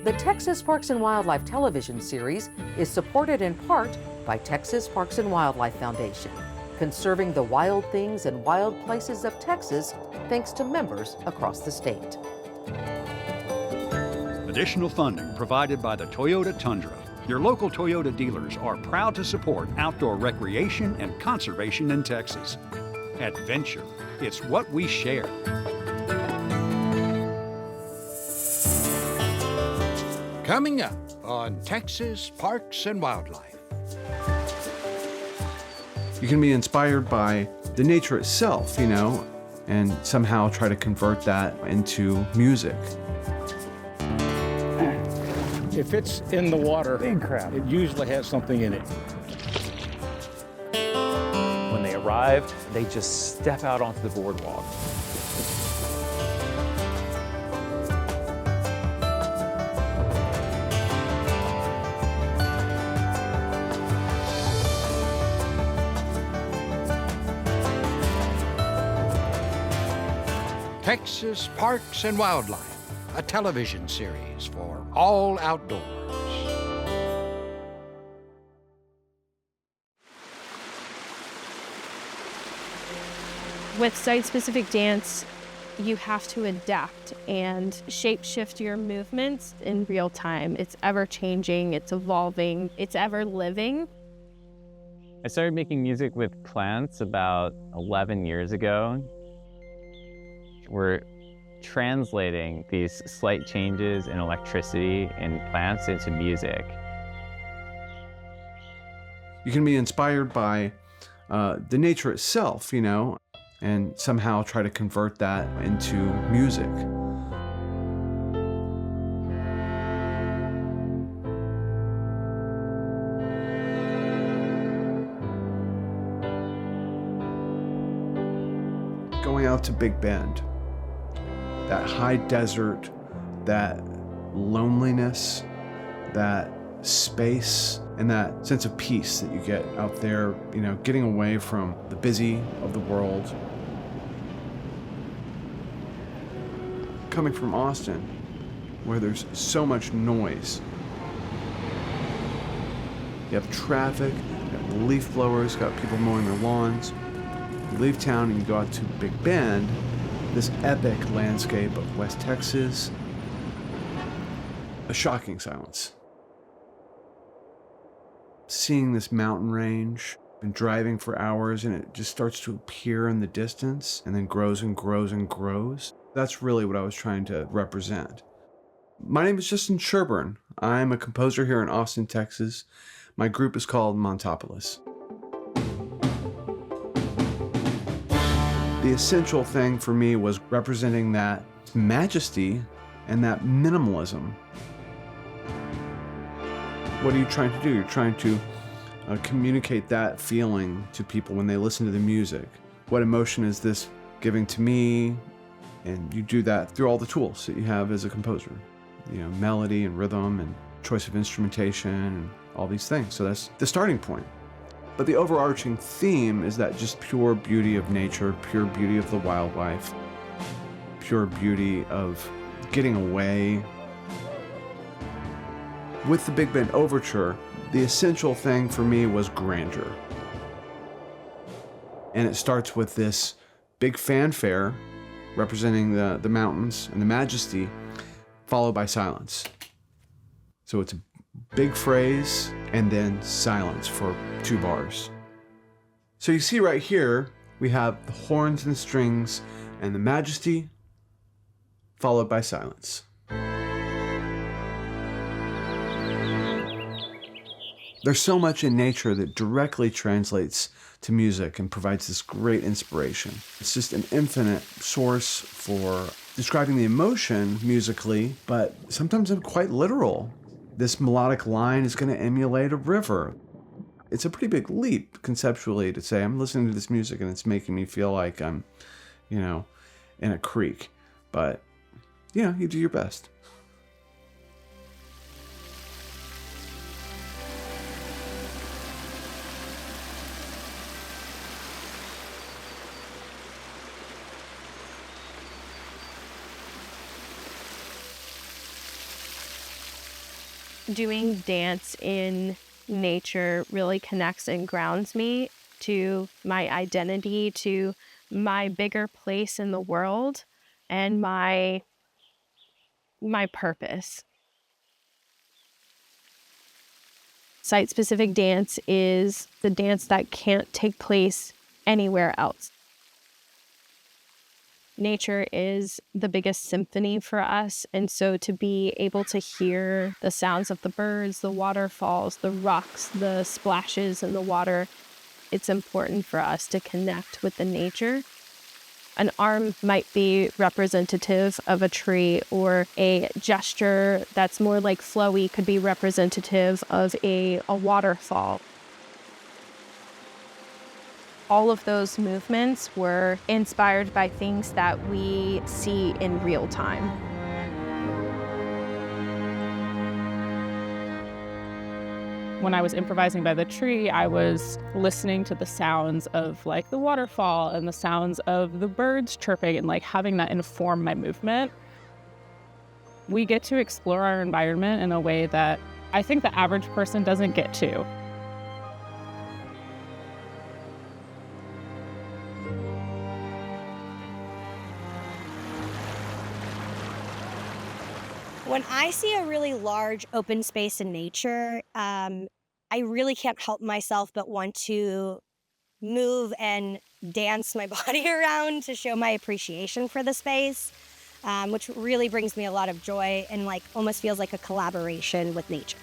The Texas Parks and Wildlife television series is supported in part by Texas Parks and Wildlife Foundation, conserving the wild things and wild places of Texas thanks to members across the state. Additional funding provided by the Toyota Tundra. Your local Toyota dealers are proud to support outdoor recreation and conservation in Texas. Adventure, it's what we share. Coming up on Texas Parks and Wildlife. You can be inspired by the nature itself, and somehow try to convert that into music. If it's in the water, big crab, it usually has something in it. When they arrive, they just step out onto the boardwalk. Texas Parks and Wildlife, a television series for all outdoors. With site-specific dance, you have to adapt and shape-shift your movements in real time. It's ever-changing, it's evolving, it's ever-living. I started making music with plants about 11 years ago. We're translating these slight changes in electricity in plants into music. You can be inspired by the nature itself, and somehow try to convert that into music. Going out to Big Bend, that high desert, that loneliness, that space, and that sense of peace that you get out there, getting away from the busy of the world. Coming from Austin, where there's so much noise. You have traffic, you have leaf blowers, you got people mowing their lawns. You leave town and you go out to Big Bend, this epic landscape of West Texas. A shocking silence. Seeing this mountain range, been driving for hours, and it just starts to appear in the distance and then grows and grows and grows. That's really what I was trying to represent. My name is Justin Sherburne. I'm a composer here in Austin, Texas. My group is called Montopolis. The essential thing for me was representing that majesty and that minimalism. What are you trying to do? You're trying to communicate that feeling to people when they listen to the music. What emotion is this giving to me? And you do that through all the tools that you have as a composer. Melody and rhythm and choice of instrumentation and all these things. So that's the starting point. But the overarching theme is that just pure beauty of nature, pure beauty of the wildlife, pure beauty of getting away. With the Big Bend Overture, the essential thing for me was grandeur. And it starts with this big fanfare representing the mountains and the majesty, followed by silence. So it's a big phrase and then silence for 2 bars. So you see right here, we have the horns and strings and the majesty, followed by silence. There's so much in nature that directly translates to music and provides this great inspiration. It's just an infinite source for describing the emotion musically, but sometimes I'm quite literal. This melodic line is going to emulate a river. It's a pretty big leap conceptually to say I'm listening to this music and it's making me feel like I'm, in a creek. But, you do your best. Doing dance in nature really connects and grounds me to my identity, to my bigger place in the world, and my purpose. Site-specific dance is the dance that can't take place anywhere else. Nature is the biggest symphony for us, and so to be able to hear the sounds of the birds, the waterfalls, the rocks, the splashes in the water, it's important for us to connect with the nature. An arm might be representative of a tree, or a gesture that's more like flowy could be representative of a waterfall. All of those movements were inspired by things that we see in real time. When I was improvising by the tree, I was listening to the sounds of like the waterfall and the sounds of the birds chirping and like having that inform my movement. We get to explore our environment in a way that I think the average person doesn't get to. When I see a really large open space in nature, I really can't help myself but want to move and dance my body around to show my appreciation for the space, which really brings me a lot of joy and like almost feels like a collaboration with nature.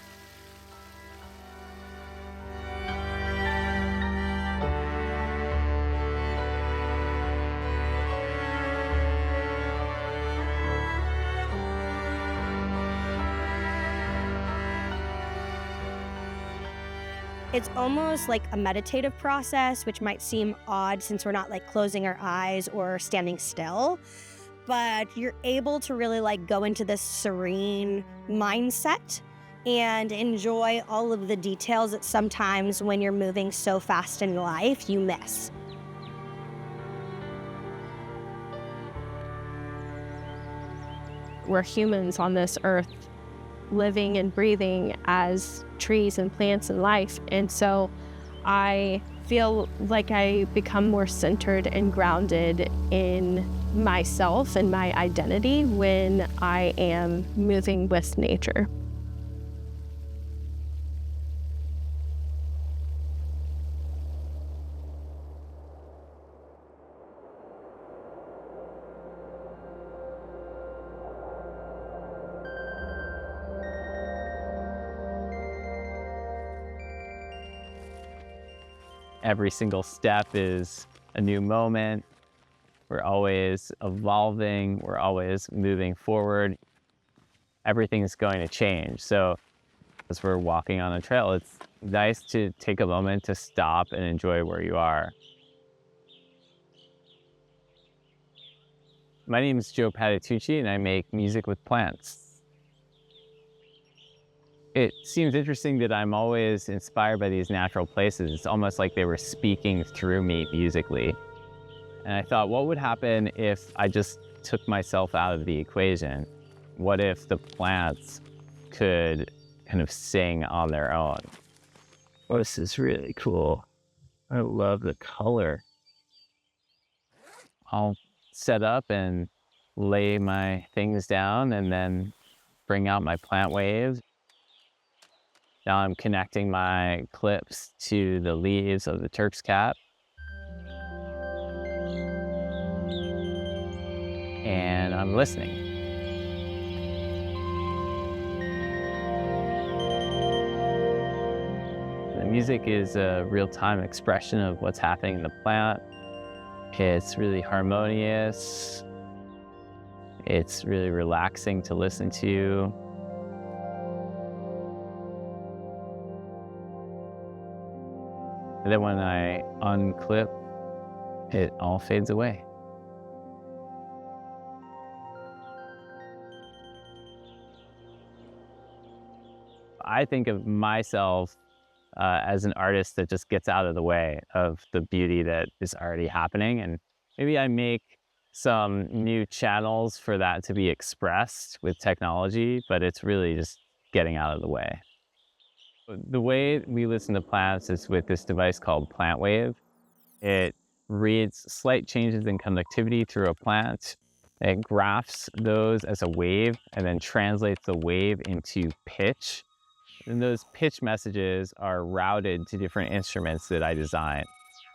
It's almost like a meditative process, which might seem odd since we're not like closing our eyes or standing still, but you're able to really like go into this serene mindset and enjoy all of the details that sometimes when you're moving so fast in life, you miss. We're humans on this earth, living and breathing as trees and plants and life. And so I feel like I become more centered and grounded in myself and my identity when I am moving with nature. Every single step is a new moment. We're always evolving. We're always moving forward. Everything's going to change. So as we're walking on a trail, it's nice to take a moment to stop and enjoy where you are. My name is Joe Patitucci, and I make music with plants. It seems interesting that I'm always inspired by these natural places. It's almost like they were speaking through me musically. And I thought, what would happen if I just took myself out of the equation? What if the plants could kind of sing on their own? Oh, this is really cool. I love the color. I'll set up and lay my things down and then bring out my plant waves. Now I'm connecting my clips to the leaves of the Turk's cap. And I'm listening. The music is a real-time expression of what's happening in the plant. It's really harmonious. It's really relaxing to listen to. And then when I unclip, it all fades away. I think of myself as an artist that just gets out of the way of the beauty that is already happening. And maybe I make some new channels for that to be expressed with technology, but it's really just getting out of the way. The way we listen to plants is with this device called Plant Wave. It reads slight changes in conductivity through a plant. It graphs those as a wave and then translates the wave into pitch. And those pitch messages are routed to different instruments that I design.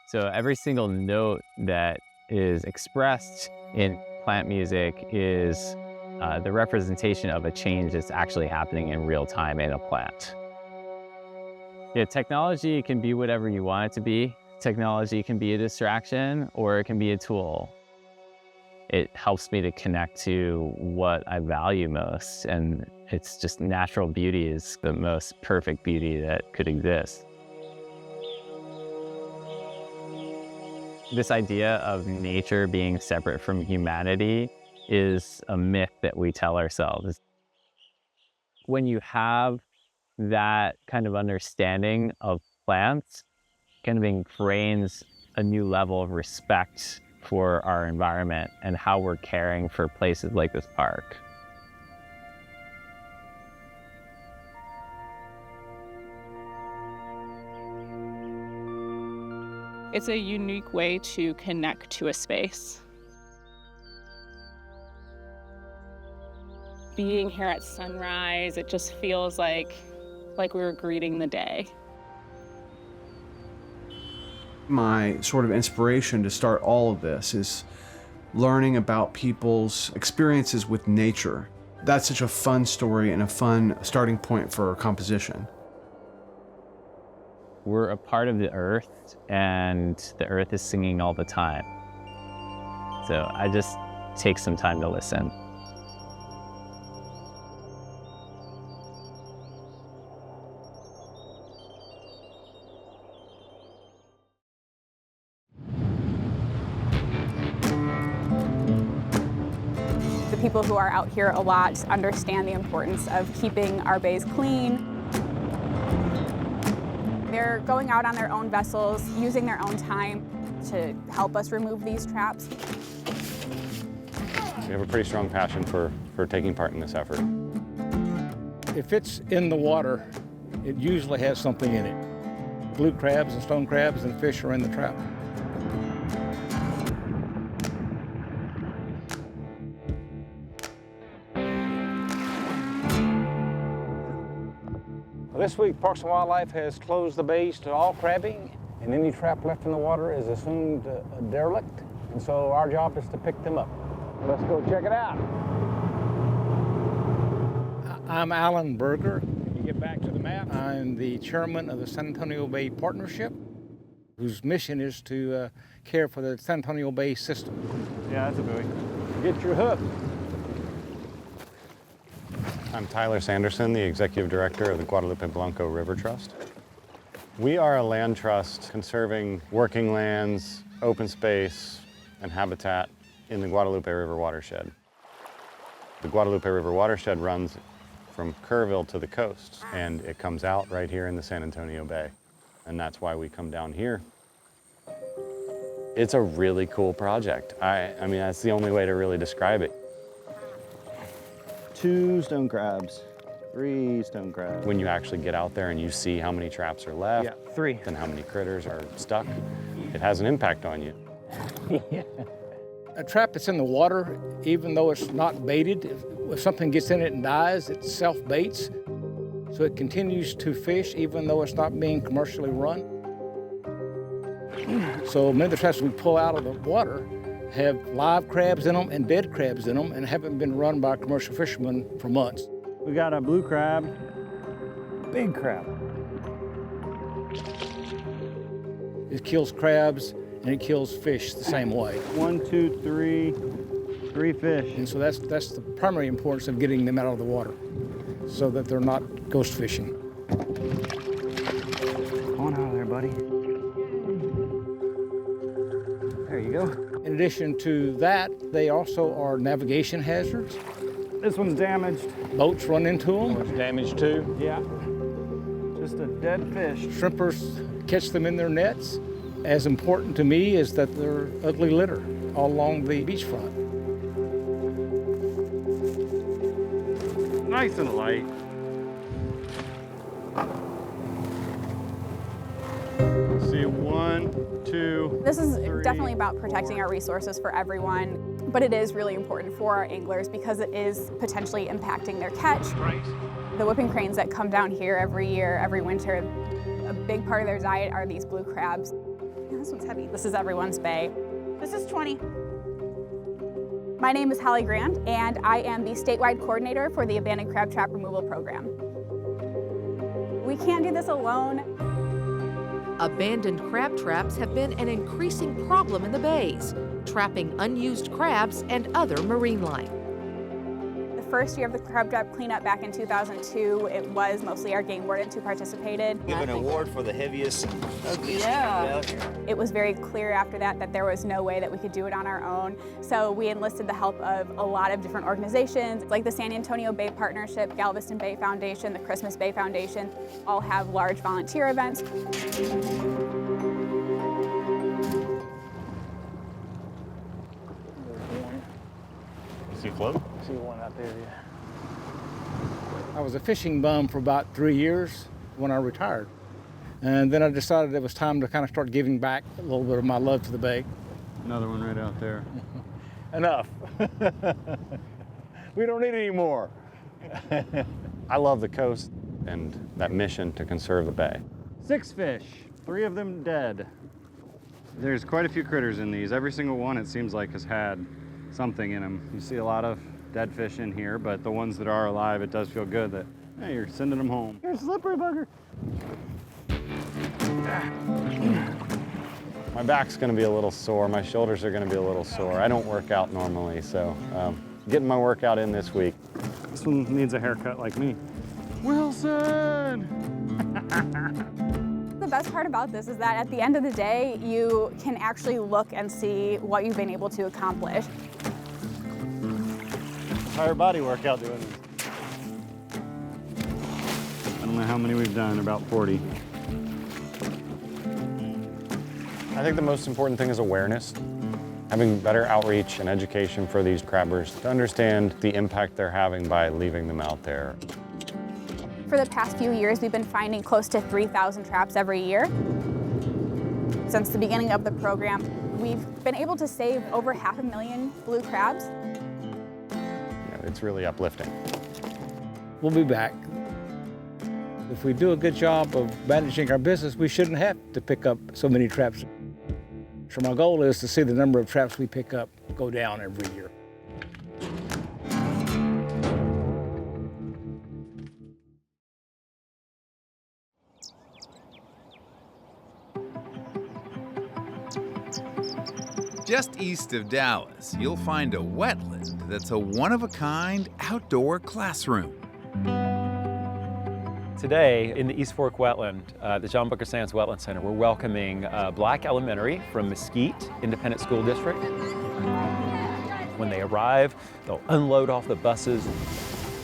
So every single note that is expressed in plant music is the representation of a change that's actually happening in real time in a plant. Yeah, technology can be whatever you want it to be. Technology can be a distraction or it can be a tool. It helps me to connect to what I value most, and it's just natural beauty is the most perfect beauty that could exist. This idea of nature being separate from humanity is a myth that we tell ourselves. When you have that kind of understanding of plants, kind of ingrains a new level of respect for our environment and how we're caring for places like this park. It's a unique way to connect to a space. Being here at sunrise, it just feels like we were greeting the day. My sort of inspiration to start all of this is learning about people's experiences with nature. That's such a fun story and a fun starting point for composition. We're a part of the earth, and the earth is singing all the time. So I just take some time to listen. The people who are out here a lot understand the importance of keeping our bays clean. They're going out on their own vessels, using their own time to help us remove these traps. We have a pretty strong passion for taking part in this effort. If it's in the water, it usually has something in it. Blue crabs and stone crabs and fish are in the trap. This week, Parks and Wildlife has closed the bays to all crabbing, and any trap left in the water is assumed derelict, and so our job is to pick them up. Let's go check it out. I'm Alan Berger. You get back to the map. I'm the chairman of the San Antonio Bay Partnership, whose mission is to care for the San Antonio Bay system. Yeah, that's a buoy. Get your hook. I'm Tyler Sanderson, the Executive Director of the Guadalupe Blanco River Trust. We are a land trust conserving working lands, open space, and habitat in the Guadalupe River watershed. The Guadalupe River watershed runs from Kerrville to the coast, and it comes out right here in the San Antonio Bay. And that's why we come down here. It's a really cool project. I mean, that's the only way to really describe it. 2 stone crabs, 3 stone crabs. When you actually get out there and you see how many traps are left, Yeah, 3. and how many critters are stuck, it has an impact on you. Yeah. A trap that's in the water, even though it's not baited, if something gets in it and dies, it self-baits. So it continues to fish even though it's not being commercially run. So many of the traps we pull out of the water have live crabs in them and dead crabs in them and haven't been run by commercial fishermen for months. We got a blue crab, big crab. It kills crabs and it kills fish the same way. 1, 2, 3, 3 fish. And so that's the primary importance of getting them out of the water so that they're not ghost fishing. Come on out of there, buddy. There you go. In addition to that, they also are navigation hazards. This one's damaged. Boats run into them. It's damaged too? Yeah. Just a dead fish. Shrimpers catch them in their nets. As important to me is that they're ugly litter all along the beachfront. Nice and light. 1, 2, This is 3, definitely about protecting our resources for everyone, but it is really important for our anglers because it is potentially impacting their catch. The whipping cranes that come down here every year, every winter, a big part of their diet are these blue crabs. Yeah, this one's heavy. This is everyone's bay. This is 20. My name is Holly Grand, and I am the statewide coordinator for the Abandoned Crab Trap Removal Program. We can't do this alone. Abandoned crab traps have been an increasing problem in the bays, trapping unused crabs and other marine life. The first year of the crab trap cleanup back in 2002, it was mostly our game wardens who participated. Give an award for the heaviest, ugliest crab out here. It was very clear after that that there was no way that we could do it on our own. So we enlisted the help of a lot of different organizations, like the San Antonio Bay Partnership, Galveston Bay Foundation, the Christmas Bay Foundation, all have large volunteer events. See a float? See one out there, yeah. I was a fishing bum for about 3 years when I retired. And then I decided it was time to kind of start giving back a little bit of my love to the bay. Another one right out there. Enough. We don't need any more. I love the coast and that mission to conserve the bay. 6 fish, 3 of them dead. There's quite a few critters in these. Every single one, it seems like, has had something in them. You see a lot of dead fish in here, but the ones that are alive, it does feel good that, hey, you're sending them home. You're a slippery bugger. My back's gonna be a little sore. My shoulders are gonna be a little sore. I don't work out normally, so getting my workout in this week. This one needs a haircut like me. Wilson! The best part about this is that at the end of the day, you can actually look and see what you've been able to accomplish. Entire body workout doing this. I don't know how many we've done, about 40. I think the most important thing is awareness. Having better outreach and education for these crabbers to understand the impact they're having by leaving them out there. For the past few years, we've been finding close to 3,000 traps every year. Since the beginning of the program, we've been able to save over 500,000 blue crabs. Yeah, it's really uplifting. We'll be back. If we do a good job of managing our business, we shouldn't have to pick up so many traps. So my goal is to see the number of traps we pick up go down every year. Just east of Dallas, you'll find a wetland that's a one-of-a-kind outdoor classroom. Today, in the East Fork Wetland, the John Booker Sands Wetland Center, we're welcoming Black Elementary from Mesquite Independent School District. When they arrive, they'll unload off the buses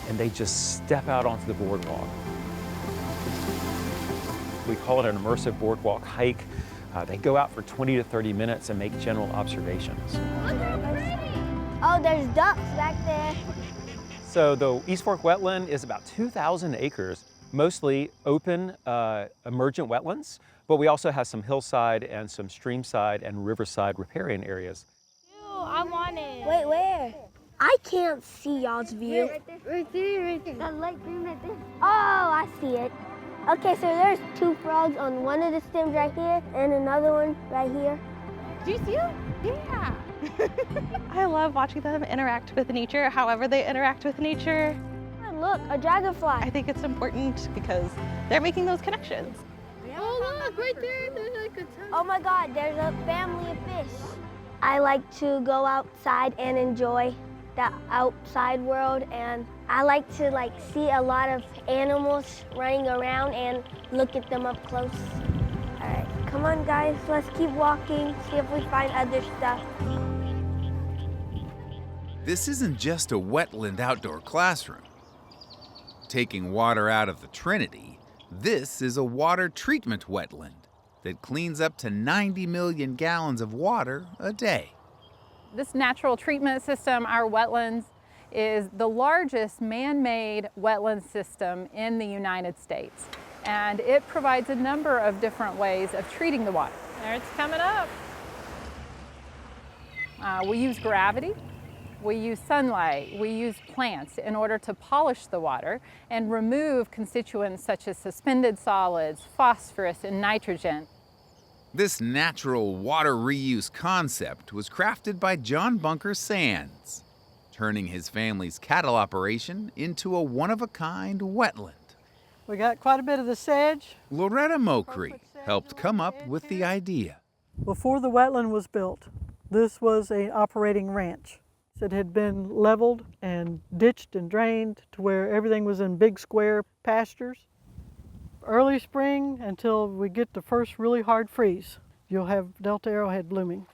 and they just step out onto the boardwalk. We call it an immersive boardwalk hike. They go out for 20 to 30 minutes and make general observations. Oh, there's ducks back there. So the East Fork Wetland is about 2,000 acres, mostly open, emergent wetlands, but we also have some hillside and some streamside and riverside riparian areas. Ew, I want it. Wait, where? I can't see y'all's view. Right there. That light green right there. Oh, I see it. Okay, so there's 2 frogs on one of the stems right here and another one right here. Do you see them? Yeah. I love watching them interact with nature, however they interact with nature. And look, a dragonfly. I think it's important because they're making those connections. Oh, look, right there. There's like a ton. Oh my God, there's a family of fish. I like to go outside and enjoy the outside world, and I like to see a lot of animals running around and look at them up close. All right, come on guys, let's keep walking, see if we find other stuff. This isn't just a wetland outdoor classroom. Taking water out of the Trinity, this is a water treatment wetland that cleans up to 90 million gallons of water a day. This natural treatment system, our wetlands, is the largest man-made wetland system in the United States. And it provides a number of different ways of treating the water. There it's coming up. We use gravity, we use sunlight, we use plants in order to polish the water and remove constituents such as suspended solids, phosphorus, and nitrogen. This natural water reuse concept was crafted by John Bunker Sands, turning his family's cattle operation into a one-of-a-kind wetland. We got quite a bit of the sedge. Loretta Mokri helped come up with the idea. Before the wetland was built, this was an operating ranch. It had been leveled and ditched and drained to where everything was in big square pastures. Early spring until we get the first really hard freeze, you'll have Delta arrowhead blooming.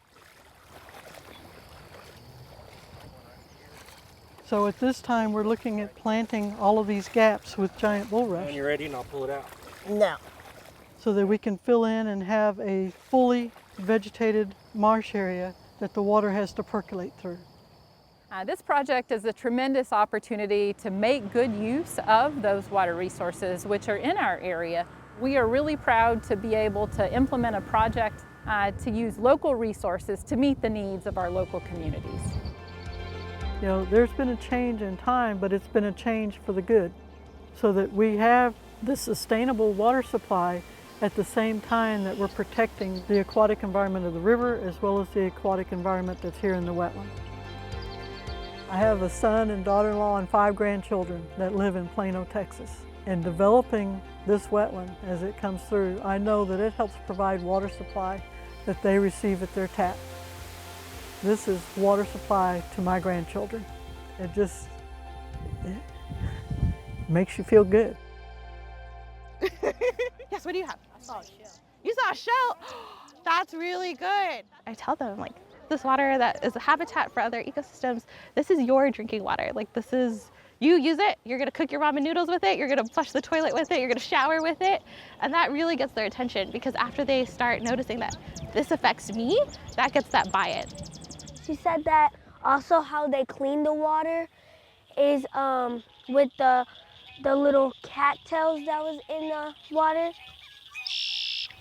So at this time we're looking at planting all of these gaps with giant bulrush. When you're ready, and I'll pull it out. No. So that we can fill in and have a fully vegetated marsh area that the water has to percolate through. This project is a tremendous opportunity to make good use of those water resources which are in our area. We are really proud to be able to implement a project to use local resources to meet the needs of our local communities. You know, there's been a change in time, but it's been a change for the good, so that we have this sustainable water supply at the same time that we're protecting the aquatic environment of the river as well as the aquatic environment that's here in the wetland. I have a son and daughter-in-law and 5 grandchildren that live in Plano, Texas. And developing this wetland as it comes through, I know that it helps provide water supply that they receive at their tap. This is water supply to my grandchildren. It makes you feel good. Yes, what do you have? I saw a shell. You saw a shell? That's really good. I tell them, like, this water that is a habitat for other ecosystems, this is your drinking water. Like, this is, you use it, you're gonna cook your ramen noodles with it, you're gonna flush the toilet with it, you're gonna shower with it. And that really gets their attention, because after they start noticing that this affects me, that gets that buy-in. She said that also how they clean the water is with the little cattails that was in the water.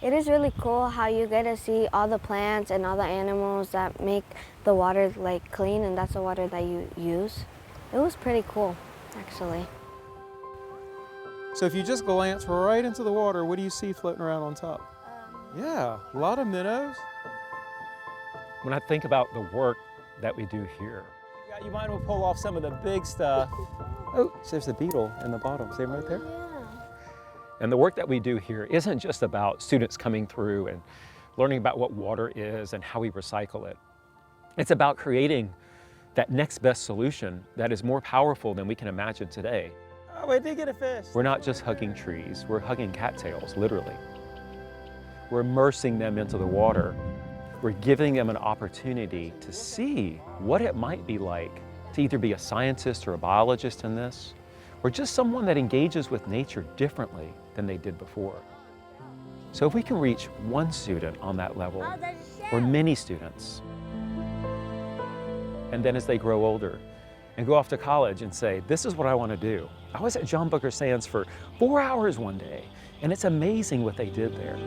It is really cool how you get to see all the plants and all the animals that make the water like clean, and that's the water that you use. It was pretty cool, actually. So if you just glance right into the water, what do you see floating around on top? Yeah, a lot of minnows. When I think about the work that we do here, You might want to pull off some of the big stuff. Oh, there's the beetle in the bottom. See him right there? and the work that we do here isn't just about students coming through and learning about what water is and how we recycle it. It's about creating that next best solution that is more powerful than we can imagine today. Oh, wait, they get a fish. We're not just hugging trees, we're hugging cattails, literally. We're immersing them into the water. We're giving them an opportunity to see what it might be like to either be a scientist or a biologist in this, or just someone that engages with nature differently than they did before. So if we can reach one student on that level, or many students, and then as they grow older and go off to college and say, this is what I want to do. I was at John Bunker Sands for 4 hours one day, and it's amazing what they did there.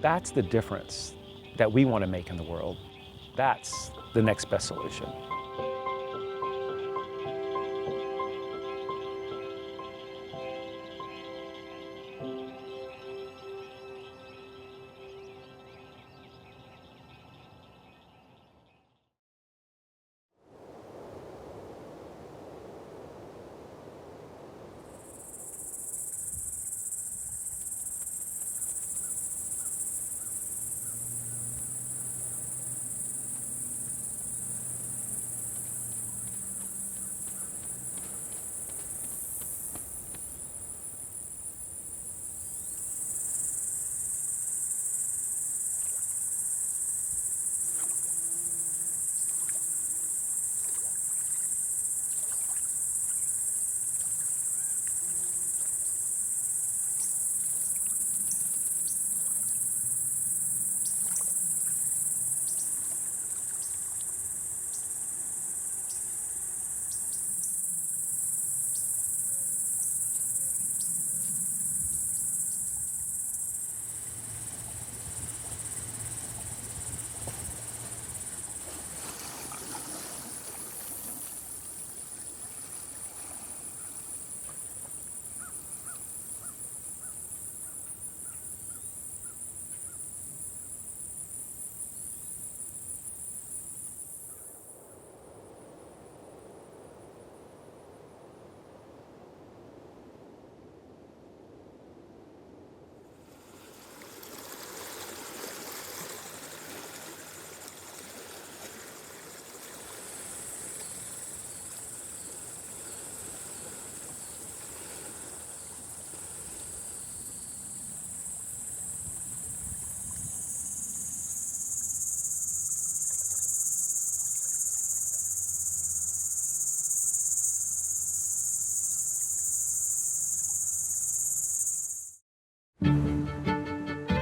That's the difference that we want to make in the world. That's the next best solution.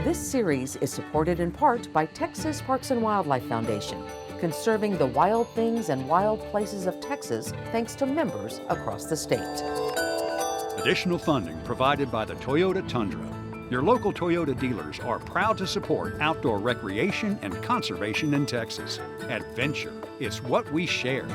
This series is supported in part by Texas Parks and Wildlife Foundation, conserving the wild things and wild places of Texas thanks to members across the state. Additional funding provided by the Toyota Tundra. Your local Toyota dealers are proud to support outdoor recreation and conservation in Texas. Adventure, it's what we share.